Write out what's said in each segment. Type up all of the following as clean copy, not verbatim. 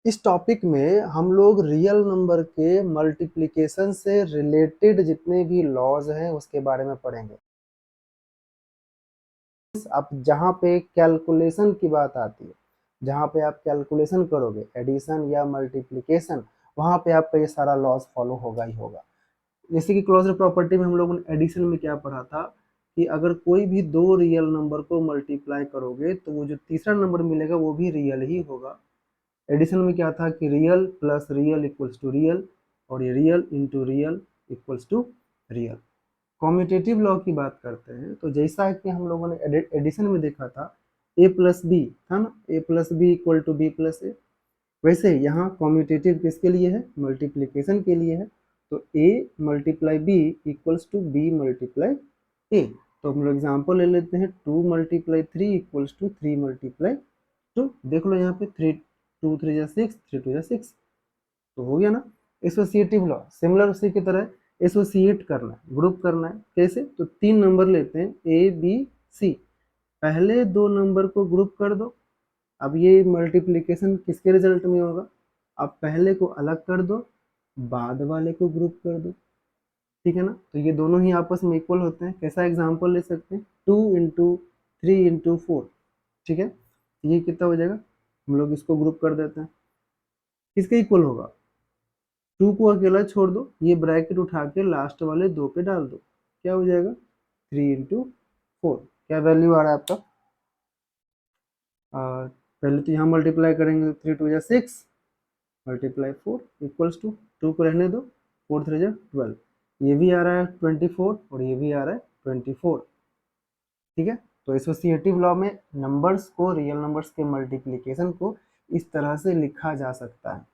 इस टॉपिक में हम लोग रियल नंबर के मल्टीप्लिकेशन से रिलेटेड जितने भी लॉज हैं उसके बारे में पढ़ेंगे। अब जहाँ पे कैलकुलेशन की बात आती है, जहाँ पे आप कैलकुलेशन करोगे एडिशन या मल्टीप्लिकेशन, वहाँ पे आपका ये सारा लॉज फॉलो होगा ही होगा। जैसे कि क्लोजर प्रॉपर्टी में हम लोगों ने एडिशन में क्या पढ़ा था कि अगर कोई भी दो रियल नंबर को मल्टीप्लाई करोगे तो वो जो तीसरा नंबर मिलेगा वो भी रियल ही होगा। एडिशन में क्या था कि real plus real equals to real, और ये real into real equals to real. Commutative law की बात करते हैं तो जैसा कि हम लोगों ने एडिशन में देखा था ए प्लस बी था ना, A plus B equal to B plus A, वैसे यहाँ कॉम्यूटेटिव किसके लिए है? मल्टीप्लिकेशन के लिए है। तो A multiply B equals to B multiply A. तो हम लोग एग्जाम्पल ले लेते हैं, 2 मल्टीप्लाई 3 इक्वल्स टू 3 मल्टीप्लाई 2। देख लो यहाँ पे 3 2 3 जा 6, 3 2 जा 6, तो हो गया ना। एसोसिएटिव लॉ सिमिलर उसी की तरह एसोसिएट करना है, ग्रुप करना है। कैसे? तो 3 नंबर लेते हैं ए बी सी, पहले 2 नंबर को ग्रुप कर दो। अब ये मल्टीप्लिकेशन किसके रिजल्ट में होगा? अब पहले को अलग कर दो, बाद वाले को ग्रुप कर दो, ठीक है ना। तो ये दोनों ही आपस में इक्वल होते हैं। कैसा एग्जाम्पल ले सकते हैं? 2 इंटू 3 इंटू 4, ठीक है। ये कितना हो जाएगा? हम लोग इसको ग्रुप कर देते हैं, किसके इक्वल होगा? 2 को अकेला छोड़ दो, ये ब्रैकेट उठा के लास्ट वाले 2 पे डाल दो, क्या हो जाएगा? 3 इंटू 4। क्या वैल्यू आ रहा है आपका? पहले तो यहाँ मल्टीप्लाई करेंगे, 3 2 जा 6 मल्टीप्लाई 4 इक्वल्स टू 2 को रहने दो, 4 3 जा 12, ये भी आ रहा है 24 और ये भी आ रहा है 24, ठीक है। तो एसोसिएटिव लॉ में नंबर्स को, रियल नंबर्स के मल्टीप्लिकेशन को इस तरह से लिखा जा सकता है।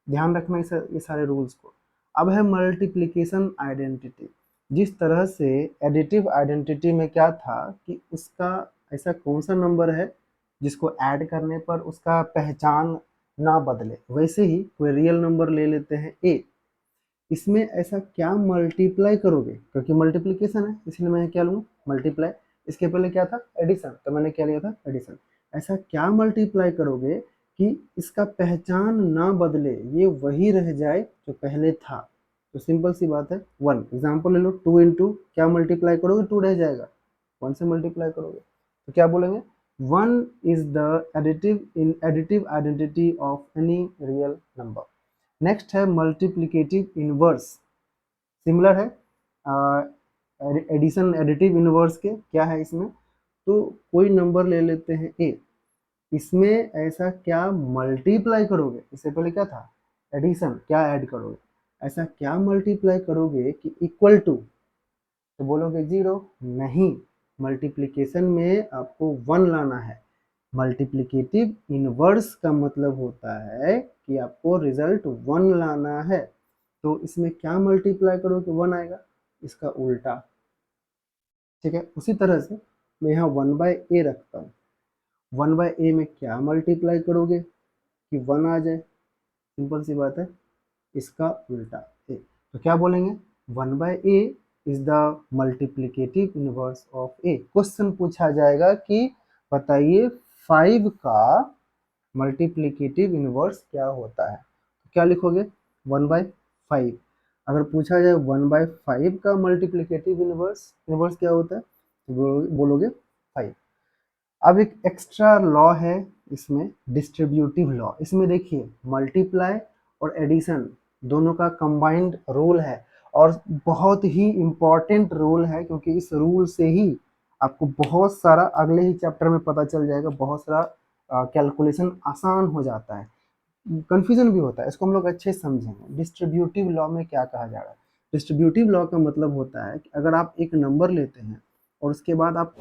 ध्यान रखना ये सारे रूल्स को। अब है मल्टीप्लिकेशन आइडेंटिटी। जिस तरह से एडिटिव आइडेंटिटी में क्या था कि उसका ऐसा कौन सा नंबर है जिसको ऐड करने पर उसका पहचान ना बदले, वैसे ही कोई रियल नंबर ले लेते हैं ए, इसमें ऐसा क्या मल्टीप्लाई करोगे, क्योंकि मल्टीप्लिकेशन है इसलिए मैं क्या लूँगा? मल्टीप्लाई। इसके पहले क्या था? एडिशन, तो मैंने क्या लिया था? एडिशन। ऐसा क्या मल्टीप्लाई करोगे कि इसका पहचान ना बदले, ये वही रह जाए जो पहले था? तो सिंपल सी बात है, 1। एग्जाम्पल ले लो, 2 इंटू क्या मल्टीप्लाई करोगे? 2 रह जाएगा, 1 से मल्टीप्लाई करोगे तो क्या बोलेंगे? 1 is the additive identity of any real number. Next है मल्टीप्लिकेटिव इनवर्स। सिमिलर है एडिशन एडिटिव इनवर्स के। क्या है इसमें? तो कोई नंबर ले लेते हैं ए, इसमें ऐसा क्या मल्टीप्लाई करोगे? इससे पहले क्या था? एडिशन। क्या ऐड करोगे? ऐसा क्या मल्टीप्लाई करोगे कि इक्वल टू, तो बोलोगे 0? नहीं, मल्टीप्लिकेशन में आपको 1 लाना है। मल्टीप्लिकेटिव इनवर्स का मतलब होता है कि आपको रिजल्ट 1 लाना है। तो इसमें क्या मल्टीप्लाई करोगे? 1 आएगा, इसका उल्टा, ठीक है। उसी तरह से मैं यहाँ 1/a रखता हूँ, 1/a में क्या मल्टीप्लाई करोगे कि 1 आ जाए? सिंपल सी बात है, इसका उल्टा ए। तो क्या बोलेंगे? 1/a is the multiplicative inverse of A. Question पूछा जाएगा कि बताइए 5 का मल्टीप्लिकेटिव इनवर्स क्या होता है, तो क्या लिखोगे? 1/5। अगर पूछा जाए 1/5 का मल्टीप्लिकेटिव इनवर्स इनवर्स क्या होता है, तो बोलोगे 5। अब एक एक्स्ट्रा लॉ है इसमें, डिस्ट्रीब्यूटिव लॉ। इसमें देखिए मल्टीप्लाई और एडिशन दोनों का कंबाइंड रूल है, और बहुत ही इम्पॉर्टेंट रूल है, क्योंकि इस रूल से ही आपको बहुत सारा अगले ही चैप्टर में पता चल जाएगा, बहुत सारा कैलकुलेशन आसान हो जाता है, कंफ्यूजन भी होता है। इसको हम लोग अच्छे से समझेंगे। डिस्ट्रीब्यूटिव लॉ में क्या कहा जा रहा है? डिस्ट्रीब्यूटिव लॉ का मतलब होता है कि अगर आप एक नंबर लेते हैं और उसके बाद आप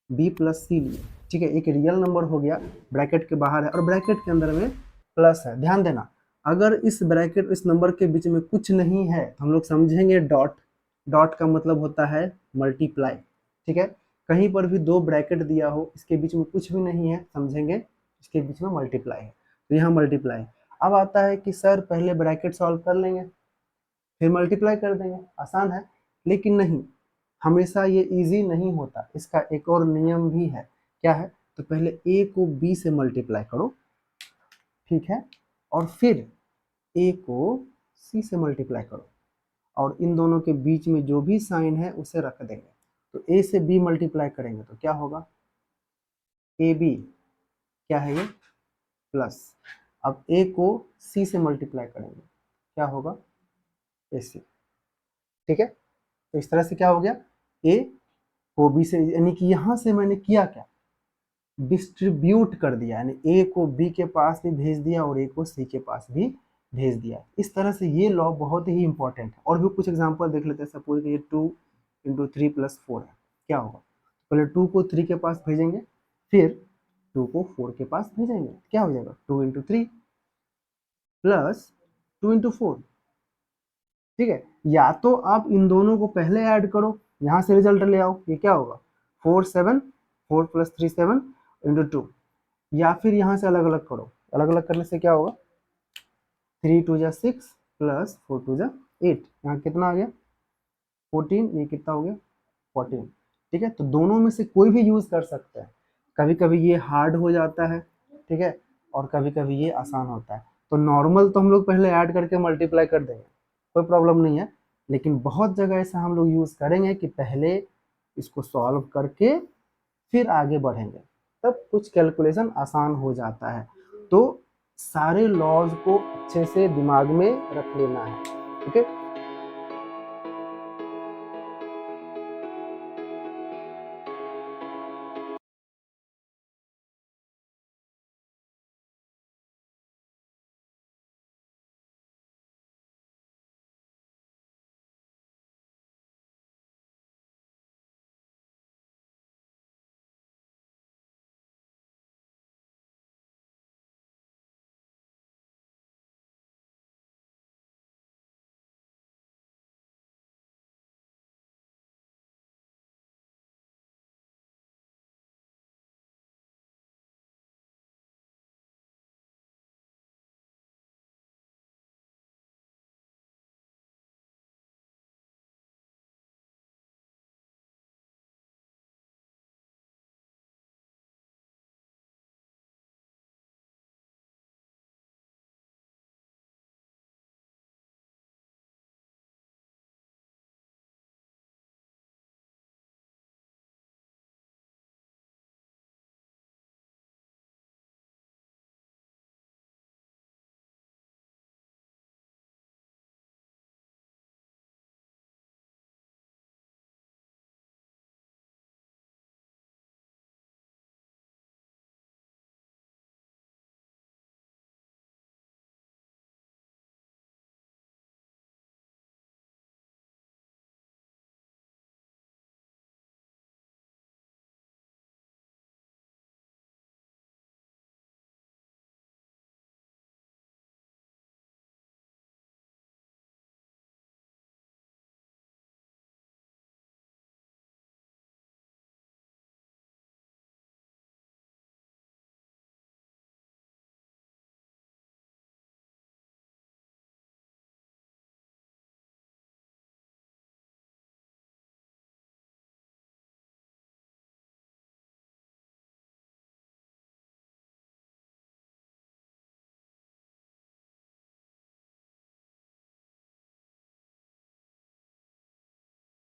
b प्लस सी लिए, ठीक है, एक रियल नंबर हो गया, ब्रैकेट के बाहर है और ब्रैकेट के अंदर में प्लस है। ध्यान देना, अगर इस ब्रैकेट इस नंबर के बीच में कुछ नहीं है तो हम लोग समझेंगे डॉट। डॉट का मतलब होता है मल्टीप्लाई, ठीक है। कहीं पर भी 2 ब्रैकेट दिया हो, इसके बीच में कुछ भी नहीं है, समझेंगे इसके बीच में मल्टीप्लाई है, तो यहाँ मल्टीप्लाई। अब आता है कि सर पहले ब्रैकेट सॉल्व कर लेंगे फिर मल्टीप्लाई कर देंगे, आसान है। लेकिन नहीं, हमेशा ये इजी नहीं होता, इसका एक और नियम भी है। क्या है? तो पहले a को b से मल्टीप्लाई करो, ठीक है, और फिर a को c से मल्टीप्लाई करो, और इन दोनों के बीच में जो भी साइन है उसे रख देंगे। तो a से b मल्टीप्लाई करेंगे तो क्या होगा, ए बी, क्या है ये, प्लस। अब a को c से मल्टीप्लाई करेंगे, क्या होगा, ए सी। ठीक है, तो इस तरह से क्या हो गया, a को b से, यानी कि यहां से मैंने किया क्या, डिस्ट्रीब्यूट कर दिया, यानी a को b के पास भी भेज दिया और a को c के पास भी भेज दिया। इस तरह से ये लॉ बहुत ही इंपॉर्टेंट है। और भी कुछ एग्जांपल देख लेते हैं। सपोज ये 2 × 3 + 4 है, क्या होगा, पहले 2 को 3 के पास भेजेंगे, फिर 2 को 4 के पास भेजेंगे, क्या हो जाएगा, 2 × 3 + 2 × 4। ठीक है, या तो आप इन दोनों को पहले ऐड करो, यहां से रिजल्ट ले आओ, ये क्या होगा, 4 7, 4 + 3 7 × 2, या फिर यहां से अलग अलग करो, अलग अलग करने से क्या होगा, 3 × 2 = 6 + 4 × 2 = 8, यहाँ कितना आ गया 14, ये कितना हो गया 14। ठीक है, तो दोनों में से कोई भी यूज कर सकते हैं। कभी कभी ये हार्ड हो जाता है, ठीक है, और कभी कभी ये आसान होता है। तो नॉर्मल तो हम लोग पहले ऐड करके मल्टीप्लाई कर देंगे, कोई प्रॉब्लम नहीं है, लेकिन बहुत जगह ऐसा हम लोग यूज करेंगे कि पहले इसको सॉल्व करके फिर आगे बढ़ेंगे, तब कुछ कैलकुलेशन आसान हो जाता है। तो सारे लॉज को अच्छे से दिमाग में रख लेना है। ठीक है।